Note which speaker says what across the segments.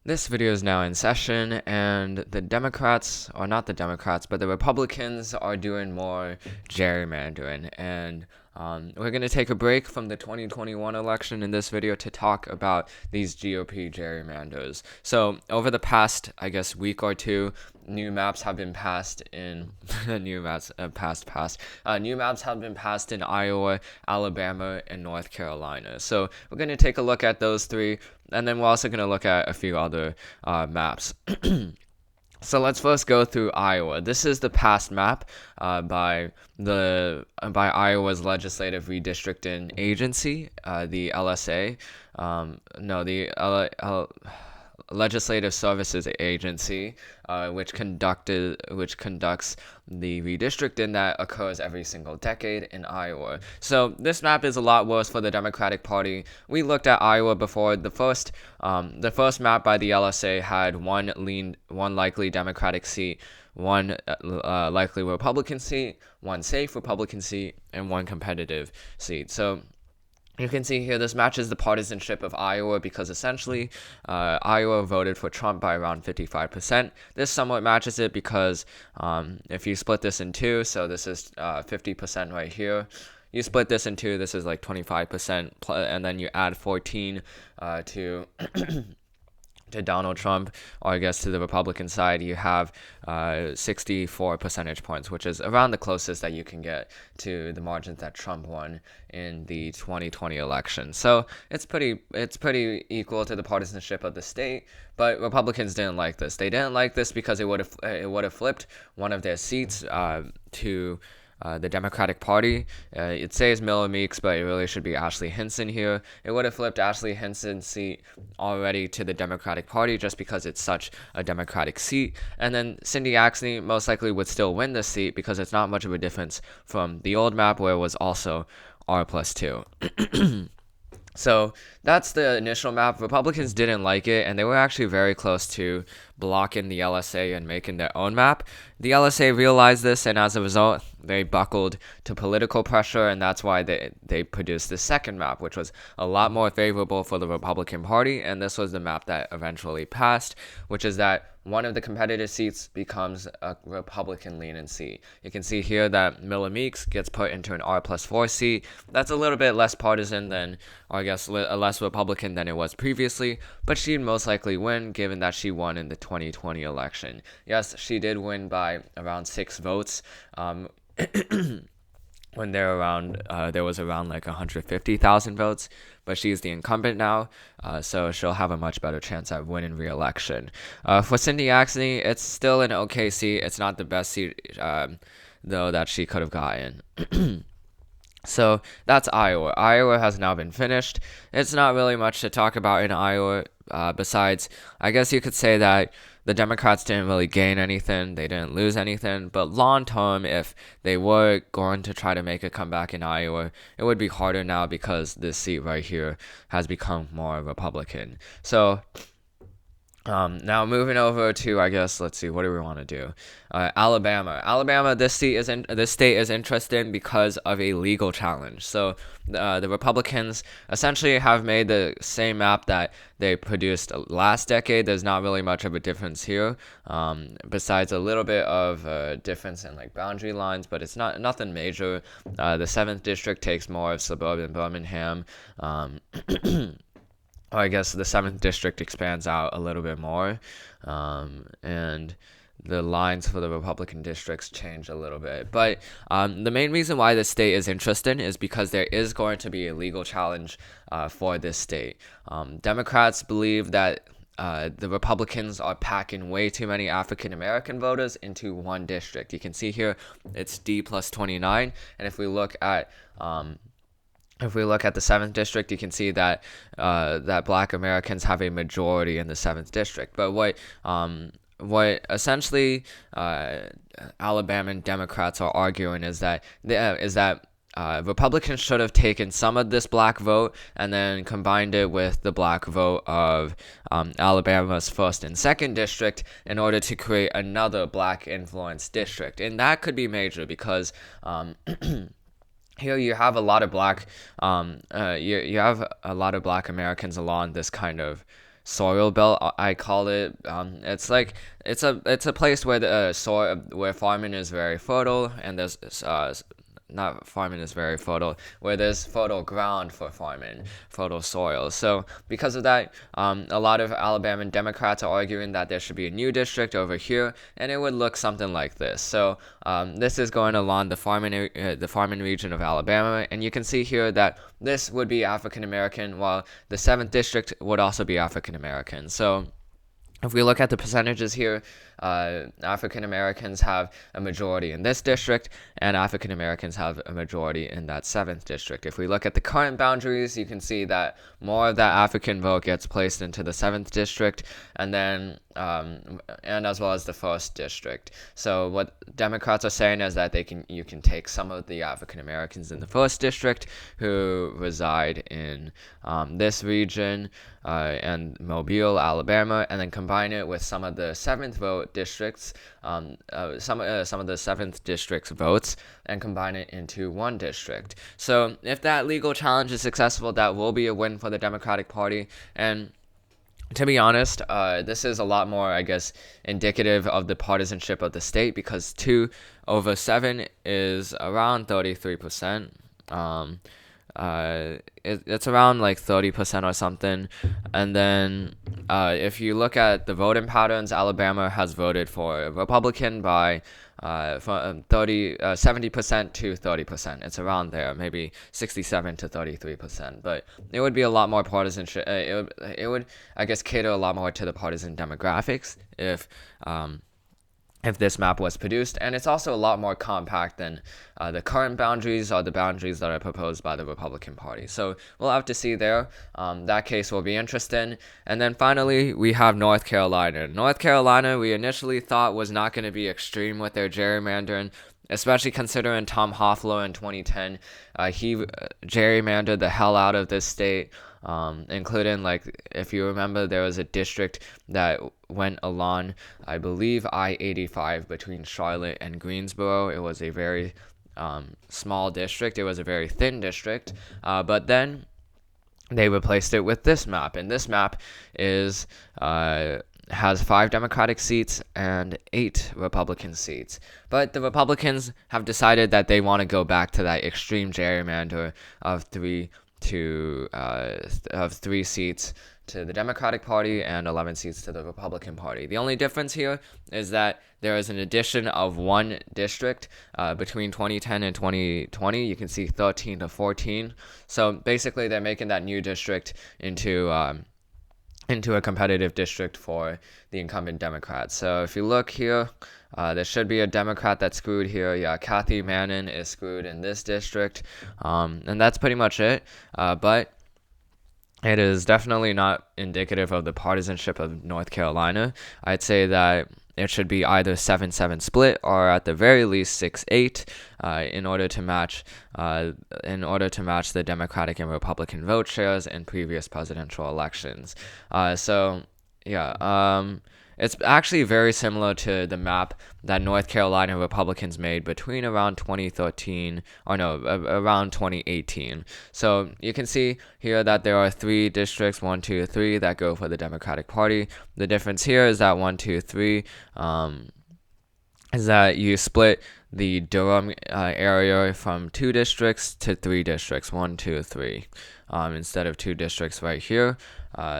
Speaker 1: This video is now in session, and the Democrats, or not the Democrats, but the Republicans are doing more gerrymandering. And we're going to take a break from the 2021 election in this video to talk about these GOP gerrymanders. So over the past, week or two, new maps have been passed in new maps have been passed in Iowa, Alabama, and North Carolina. So we're going to take a look at those three, and then we're also going to look at a few other maps. So let's first go through Iowa. This is the past map by Iowa's Legislative Redistricting Agency, the LSA. Legislative Services Agency, which conducts the redistricting that occurs every single decade in Iowa. So this map is a lot worse for the Democratic Party. We looked at Iowa before. The first map by the LSA had one likely Democratic seat, one likely Republican seat, one safe Republican seat, and one competitive seat. So you can see here this matches the partisanship of Iowa because essentially Iowa voted for Trump by around 55%. This somewhat matches it because if you split this in two, so this is 50% right here. You split this in two, this is like 25%, and then you add 14 to Donald Trump, or I guess to the Republican side, you have 64 percentage points, which is around the closest that you can get to the margins that Trump won in the 2020 election. So it's pretty equal to the partisanship of the state, but Republicans didn't like this. They didn't like this because it would have flipped one of their seats to the Democratic Party. It says Miller Meeks, but it really should be Ashley Hinson here. It would have flipped Ashley Hinson's seat already to the Democratic Party just because it's such a Democratic seat. And then Cindy Axne most likely would still win this seat because it's not much of a difference from the old map where it was also R+2. So that's the initial map. Republicans didn't like it, and they were actually very close to blocking the LSA and making their own map. The LSA realized this, and as a result, they buckled to political pressure, and that's why they produced the second map, which was a lot more favorable for the Republican Party, and this was the map that eventually passed, which is that one of the competitive seats becomes a Republican-leaning seat. You can see here that Miller Meeks gets put into an R+4 seat. That's a little bit less partisan than, or I guess less Republican than it was previously, but she'd most likely win given that she won in the 2020 election. Yes, she did win by around 6 votes. When there was around like 150,000 votes, but she's the incumbent now, so she'll have a much better chance at winning re-election. For Cindy Axne, it's still an okay seat. It's not the best seat, though, that she could have gotten. So that's Iowa. Iowa has now been finished. It's not really much to talk about in Iowa, besides, I guess you could say that the Democrats didn't really gain anything. They didn't lose anything. But long term, if they were going to try to make a comeback in Iowa, it would be harder now because this seat right here has become more Republican. So now moving over to, I guess, let's see, what do we want to do? Alabama, this state is interesting because of a legal challenge. So the Republicans essentially have made the same map that they produced last decade. There's not really much of a difference here, besides a little bit of a difference in like boundary lines, but it's nothing major. The 7th district takes more of suburban Birmingham. I guess the 7th district expands out a little bit more, and the lines for the Republican districts change a little bit. But the main reason why this state is interesting is because there is going to be a legal challenge for this state. Democrats believe that the Republicans are packing way too many African American voters into one district. You can see here it's D+29, and if we look at the 7th district, you can see that that Black Americans have a majority in the 7th district. But what essentially Alabama Democrats are arguing is that Republicans should have taken some of this black vote and then combined it with the black vote of Alabama's 1st and 2nd district in order to create another black influenced district. And that could be major because here you have a lot of black you have a lot of Black Americans along this kind of soil belt, I call it. It's a place where the soil where farming is very fertile, and there's not farming is very fertile, where there's fertile ground for farming, fertile soil. So because of that, a lot of Alabama Democrats are arguing that there should be a new district over here, and it would look something like this. So this is going along the farming region of Alabama, and you can see here that this would be African American, while the 7th district would also be African American. So if we look at the percentages here, African Americans have a majority in this district, and African Americans have a majority in that 7th district. If we look at the current boundaries, you can see that more of that African vote gets placed into the 7th district, and then and as well as the 1st district. So what Democrats are saying is that you can take some of the African Americans in the 1st district who reside in this region and Mobile, Alabama, and then combine it with some of the 7th vote districts, some of the 7th district's votes, and combine it into one district. So if that legal challenge is successful, that will be a win for the Democratic Party. And to be honest, this is a lot more, I guess, indicative of the partisanship of the state, because 2 over 7 is around 33%. It's around like 30% or something. And then if you look at the voting patterns, Alabama has voted for Republican by from 70% to 30%. It's around there, maybe 67 to 33%. But it would be a lot more partisanship. It would, I guess, cater a lot more to the partisan demographics if this map was produced, and it's also a lot more compact than the current boundaries or the boundaries that are proposed by the Republican Party. So we'll have to see there. That case will be interesting. And then finally, we have North Carolina. North Carolina, we initially thought was not going to be extreme with their gerrymandering, especially considering Tom Hoffler in 2010. He gerrymandered the hell out of this state. Including, like, if you remember, there was a district that went along, I believe, I-85 between Charlotte and Greensboro. It was a very small district. It was a very thin district. But then they replaced it with this map, and this map is has 5 Democratic seats and 8 Republican seats. But the Republicans have decided that they want to go back to that extreme gerrymander of 3 seats to the Democratic Party and 11 seats to the Republican Party. The only difference here is that there is an addition of 1 district between 2010 and 2020. You can see 13 to 14. So basically, they're making that new district into a competitive district for the incumbent Democrats. So if you look here, there should be a Democrat that's screwed here. Yeah, Kathy Manning is screwed in this district. And that's pretty much it. But it is definitely not indicative of the partisanship of North Carolina. I'd say that it should be either 7-7 split or at the very least 6-8 in order to match the Democratic and Republican vote shares in previous presidential elections. It's actually very similar to the map that North Carolina Republicans made between around 2013, around 2018. So you can see here that there are 3 districts, 1, 2, 3, that go for the Democratic Party. The difference here is that 1, 2, 3 is that you split the Durham area from 2 districts to 3 districts, 1, 2, 3, instead of 2 districts right here.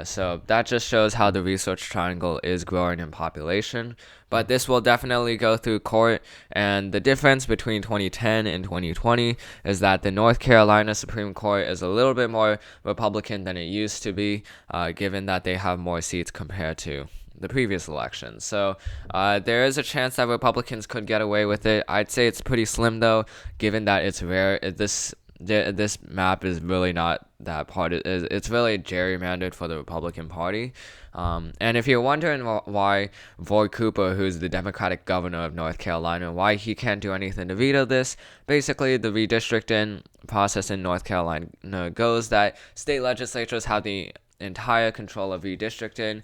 Speaker 1: So that just shows how the research triangle is growing in population. But this will definitely go through court, and the difference between 2010 and 2020 is that the North Carolina Supreme Court is a little bit more Republican than it used to be, given that they have more seats compared to the previous election. So there is a chance that Republicans could get away with it. I'd say it's pretty slim, though, given that it's rare. This map is really not that part. It's really gerrymandered for the Republican Party. And if you're wondering why Roy Cooper, who's the Democratic governor of North Carolina, why he can't do anything to veto this, basically the redistricting process in North Carolina goes that state legislatures have the entire control of redistricting.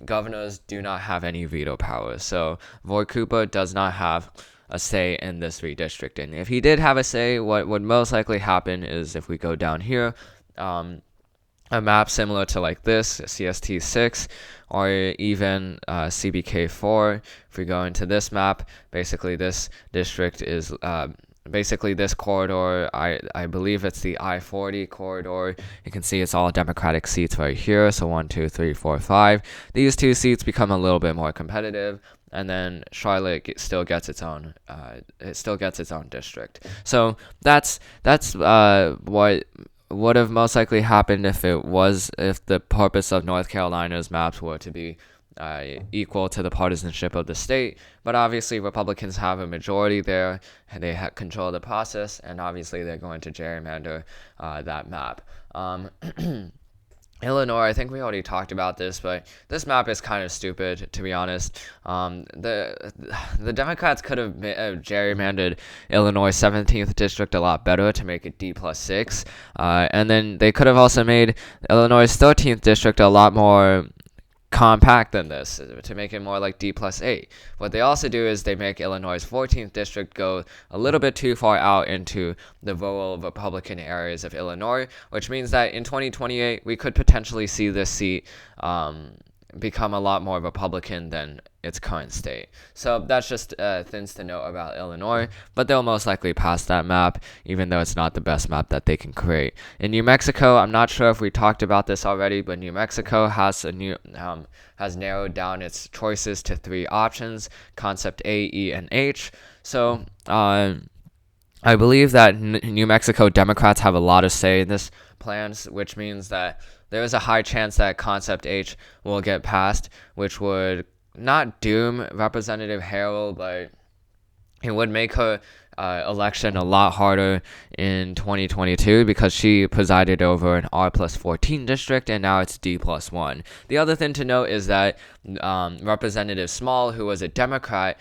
Speaker 1: Governors do not have any veto powers. So Roy Cooper does not have a say in this redistricting. If he did have a say, what would most likely happen is, if we go down here, a map similar to like this CST6 or even CBK4. If we go into this map, basically this district is basically this corridor. I believe it's the I-40 corridor. You can see it's all Democratic seats right here. So 1, 2, 3, 4, 5. These two seats become a little bit more competitive, and then Charlotte still gets its own. It still gets its own district. So that's what would have most likely happened if the purpose of North Carolina's maps were to be equal to the partisanship of the state. But obviously Republicans have a majority there, and they control the process, and obviously they're going to gerrymander that map. Illinois, I think we already talked about this, but this map is kind of stupid, to be honest. The Democrats could have gerrymandered Illinois 17th district a lot better to make it D+6, and then they could have also made Illinois 13th district a lot more compact than this to make it more like D+8. What they also do is they make Illinois' 14th district go a little bit too far out into the rural Republican areas of Illinois, which means that in 2028 we could potentially see this seat become a lot more Republican than its current state. So that's just things to note about Illinois, but they'll most likely pass that map, even though it's not the best map that they can create. In New Mexico, I'm not sure if we talked about this already, but New Mexico has has narrowed down its choices to 3 options: concept A, E, and H. So I believe that New Mexico Democrats have a lot of say in this plans, which means that there is a high chance that Concept H will get passed, which would not doom Representative Harrell, but it would make her election a lot harder in 2022 because she presided over an R+14 district, and now it's D+1. The other thing to note is that Representative Small, who was a Democrat,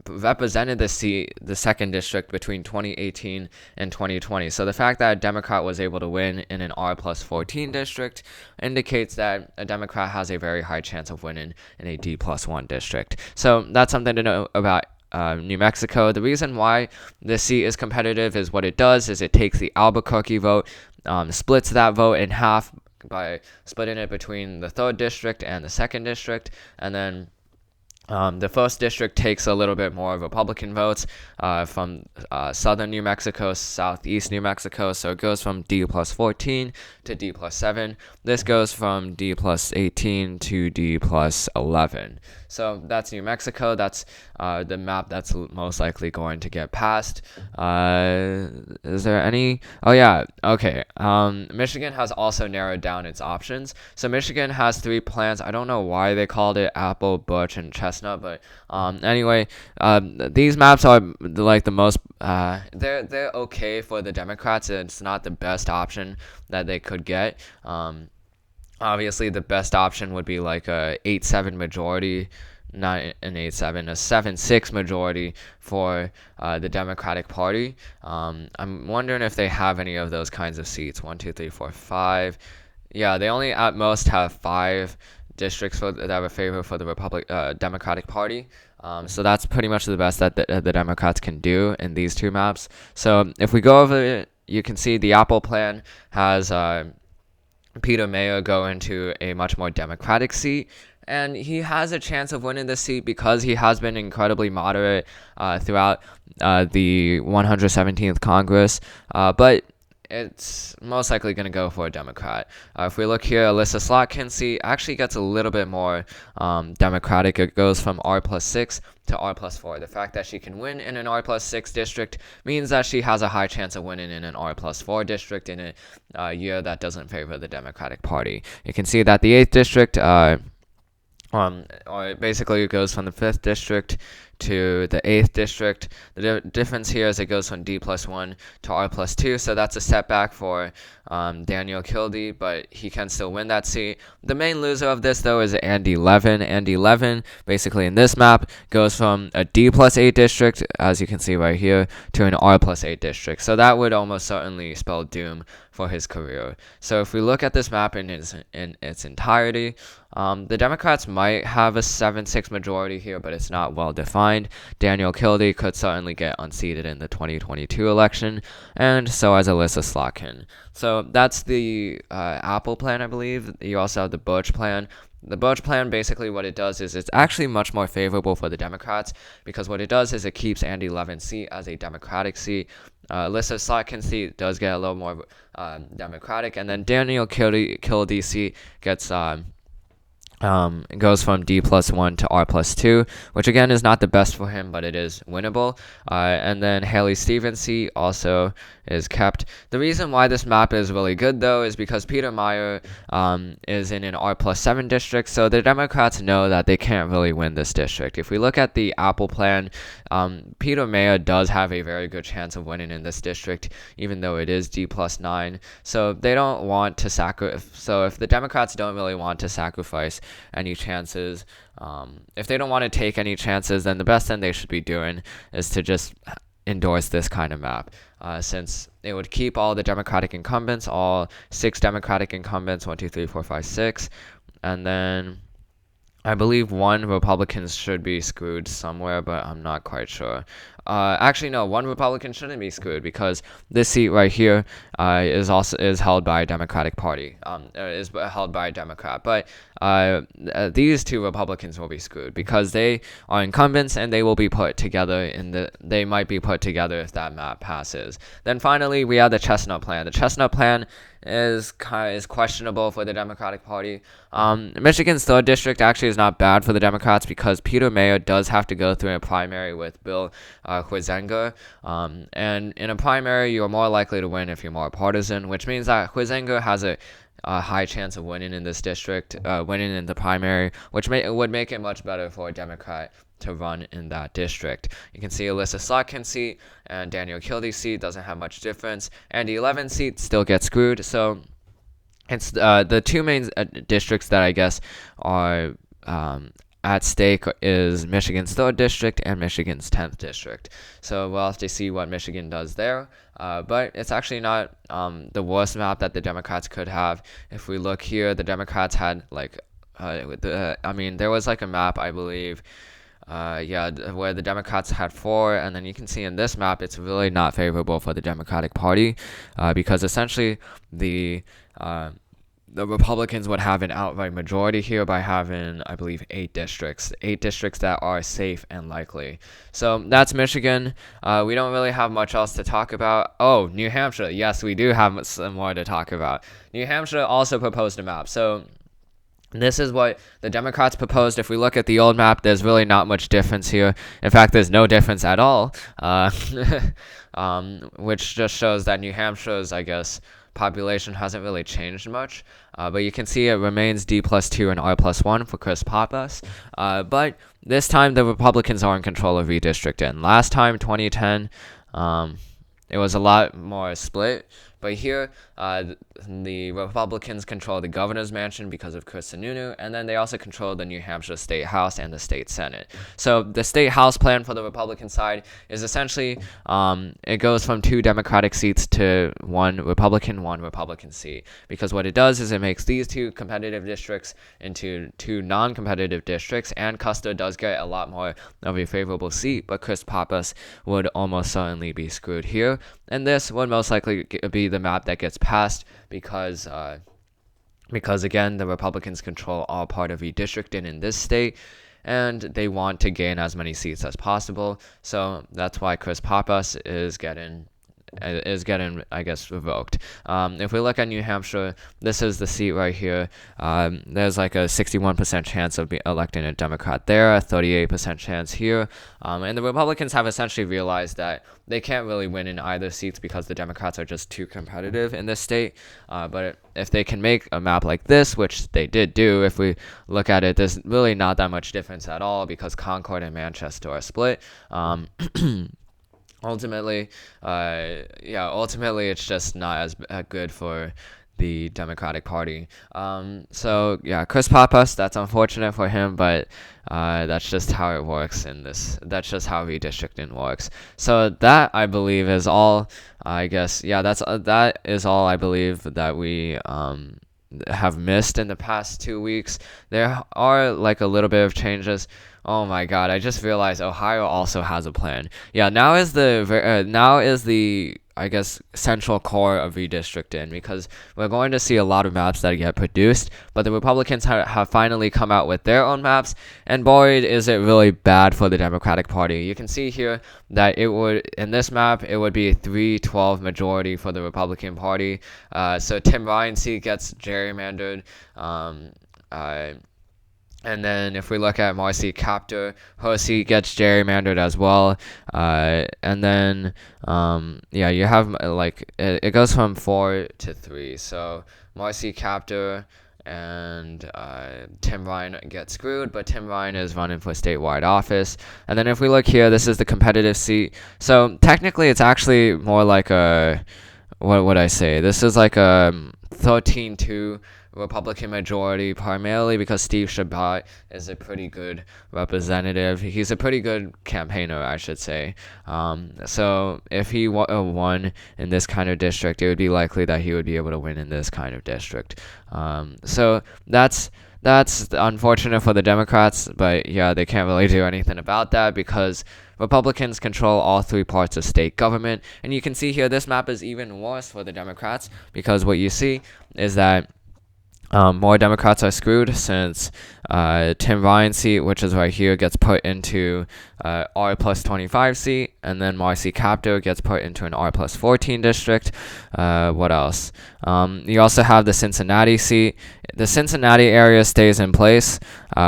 Speaker 1: represented the 2nd district between 2018 and 2020. So the fact that a Democrat was able to win in an R+14 district indicates that a Democrat has a very high chance of winning in a D+1 district. So that's something to know about New Mexico. The reason why this seat is competitive is what it does is it takes the Albuquerque vote, splits that vote in half by splitting it between the 3rd district and the 2nd district, and then the 1st district takes a little bit more Republican votes from southern New Mexico, southeast New Mexico, so it goes from D+14 to D+7. This goes from D+18 to D+11. So that's New Mexico. That's the map that's most likely going to get passed. Is there any? Oh, yeah. Okay. Michigan has also narrowed down its options. So Michigan has 3 plans. I don't know why they called it Apple, Birch, and Chestnut, but anyway, these maps are like the most. They're okay for the Democrats. It's not the best option that they could get. Obviously, the best option would be like a 8-7 majority, not an 8-7, a 7-6 majority for the Democratic Party. I'm wondering if they have any of those kinds of seats. 1, 2, 3, 4, 5. Yeah, they only at most have 5 districts that are favored for the Democratic Party. So that's pretty much the best that the Democrats can do in these 2 maps. So if we go over it, you can see the Apple plan has Peter Mayer go into a much more Democratic seat, and he has a chance of winning this seat because he has been incredibly moderate throughout the 117th Congress, but it's most likely going to go for a Democrat. If we look here, Alyssa Slotkin's seat actually gets a little bit more Democratic. It goes from R+6 to R+4. The fact that she can win in an R+6 district means that she has a high chance of winning in an R+4 district in a year that doesn't favor the Democratic Party. You can see that the 8th district, or basically it goes from the 5th district to the 8th district. The difference here is it goes from D+1 to R+2, so that's a setback for Daniel Kildee, but he can still win that seat. The main loser of this, though, is Andy Levin. Andy Levin, basically in this map, goes from a D+8 district, as you can see right here, to an R+8 district. So that would almost certainly spell doom for his career. So if we look at this map in its entirety, the Democrats might have a 7-6 majority here, but it's not well defined. mind, Daniel Kildee could certainly get unseated in the 2022 election, and so as Alyssa Slotkin. So that's the Apple plan, I believe. You also have the Birch plan. The Birch plan, basically what it does is it's actually much more favorable for the Democrats, because what it does is it keeps Andy Levin's seat as a Democratic seat. Alyssa Slotkin's seat does get a little more Democratic, and then Daniel Kildee's seat gets it goes from D+1 to R+2, which again is not the best for him, but it is winnable. And then Haley Stevens' seat also is kept. The reason why this map is really good, though, is because Peter Meyer is in an R+7 district, so the Democrats know that they can't really win this district. If we look at the Apple plan, Peter Meyer does have a very good chance of winning in this district, even though it is D+9. So they don't want to sacrifice. So if the Democrats don't really want to sacrifice any chances, if they don't want to take any chances, then the best thing they should be doing is to just endorse this kind of map, since it would keep all the Democratic incumbents, all 6 Democratic incumbents, 1, 2, 3, 4, 5, 6, and then I believe 1 Republican should be screwed somewhere, but I'm not quite sure. Actually, no, 1 Republican shouldn't be screwed, because this seat right here is held by a Democratic Party. Is held by a Democrat, but these 2 Republicans will be screwed because they are incumbents and they will be put together they might be put together if that map passes. Then finally, we have the Chestnut plan. The Chestnut plan is questionable for the Democratic Party. Michigan's 3rd district actually is not bad for the Democrats, because Peter Meyer does have to go through a primary with Bill Huizenga, and in a primary you're more likely to win if you're more partisan, which means that Huizenga has a high chance of winning in this district, winning in the primary, which would make it much better for a Democrat to run in that district. You can see Alyssa Slotkin's seat and Daniel Kildee's seat doesn't have much difference. Andy Levin's seat still gets screwed. So it's the 2 main districts that I guess are at stake is Michigan's 3rd district and Michigan's 10th district. So we'll have to see what Michigan does there. But it's actually not the worst map that the Democrats could have. If we look here, the Democrats had there was like a map, I believe, where the Democrats had 4, and then you can see in this map it's really not favorable for the Democratic Party, because essentially the Republicans would have an outright majority here by having, I believe, 8 districts that are safe and likely. So that's Michigan. We don't really have much else to talk about. Oh, New Hampshire. Yes, we do have some more to talk about. New Hampshire also proposed a map. So this is what the Democrats proposed. If we look at the old map, there's really not much difference here. In fact, there's no difference at all, which just shows that New Hampshire's, I guess, population hasn't really changed much. But you can see it remains D+2 and R+1 for Chris Pappas. But this time, the Republicans are in control of redistricting. Last time, 2010, it was a lot more split. But here, the Republicans control the governor's mansion because of Chris Sununu, and then they also control the New Hampshire State House and the State Senate. So the State House plan for the Republican side is essentially, it goes from 2 Democratic seats to 1 Republican seat. Because what it does is it makes these 2 competitive districts into 2 non-competitive districts, and Custer does get a lot more of a favorable seat, but Chris Pappas would almost certainly be screwed here. And this would most likely be the map that gets passed, because again, the Republicans control all part of redistricting in this state, and they want to gain as many seats as possible. So that's why Chris Pappas is getting, I guess, revoked. If we look at New Hampshire, this is the seat right here. There's like a 61% chance of electing a Democrat there, a 38% chance here. And the Republicans have essentially realized that they can't really win in either seats because the Democrats are just too competitive in this state. But if they can make a map like this, which they did do, if we look at it, there's really not that much difference at all, because Concord and Manchester are split. Ultimately, it's just not as good for the Democratic Party. Chris Pappas, that's unfortunate for him, but that's just how it works that's just how redistricting works. So that, I believe, is all, I guess, that is all I believe that we have missed in the past 2 weeks. There are like a little bit of changes. Oh my God! I just realized Ohio also has a plan. Yeah, now is the I guess central core of redistricting, because we're going to see a lot of maps that get produced, but the Republicans have finally come out with their own maps, and boy, is it really bad for the Democratic Party. You can see here that in this map, it would be a 3-12 majority for the Republican Party. So Tim Ryan's seat gets gerrymandered. And then if we look at Marcy Captor, her seat gets gerrymandered as well. And then, yeah, you have like it goes from 4 to 3. So Marcy Captor and Tim Ryan get screwed, but Tim Ryan is running for statewide office. And then if we look here, this is the competitive seat. So technically, it's actually more like a, what would I say? This is like a 13-2 Republican majority, primarily because Steve Chabot is a pretty good representative. He's a pretty good campaigner, I should say. So if he won in this kind of district, it would be likely that he would be able to win in this kind of district. So that's unfortunate for the Democrats, but yeah, they can't really do anything about that because Republicans control all 3 parts of state government. And you can see here, this map is even worse for the Democrats, because what you see is that more Democrats are screwed, since Tim Ryan's seat, which is right here, gets put into R plus 25 seat, and then Marcy Captor gets put into an R plus 14 district. What else? You also have the Cincinnati seat. The Cincinnati area stays in place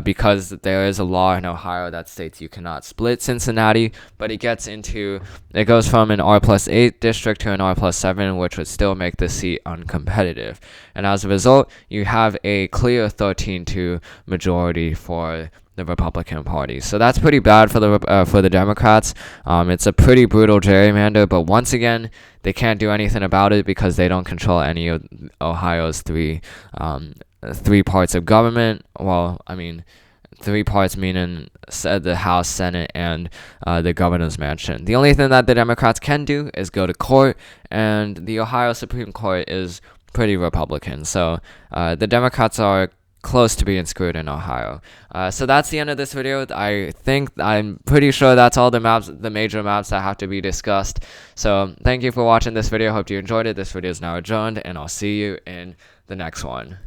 Speaker 1: because there is a law in Ohio that states you cannot split Cincinnati, but it goes from an R plus 8 district to an R plus 7, which would still make the seat uncompetitive. And as a result, you have a clear 13-2 majority for the Republican Party. So that's pretty bad for the Democrats. It's a pretty brutal gerrymander, but once again, they can't do anything about it because they don't control any of Ohio's three parts of government. Well, I mean, 3 parts meaning the House, Senate, and the governor's mansion. The only thing that the Democrats can do is go to court, and the Ohio Supreme Court is pretty Republican. So the Democrats are close to being screwed in Ohio. So that's the end of this video. I'm pretty sure that's all the major maps that have to be discussed. So thank you for watching this video. Hope you enjoyed it. This video is now adjourned, and I'll see you in the next one.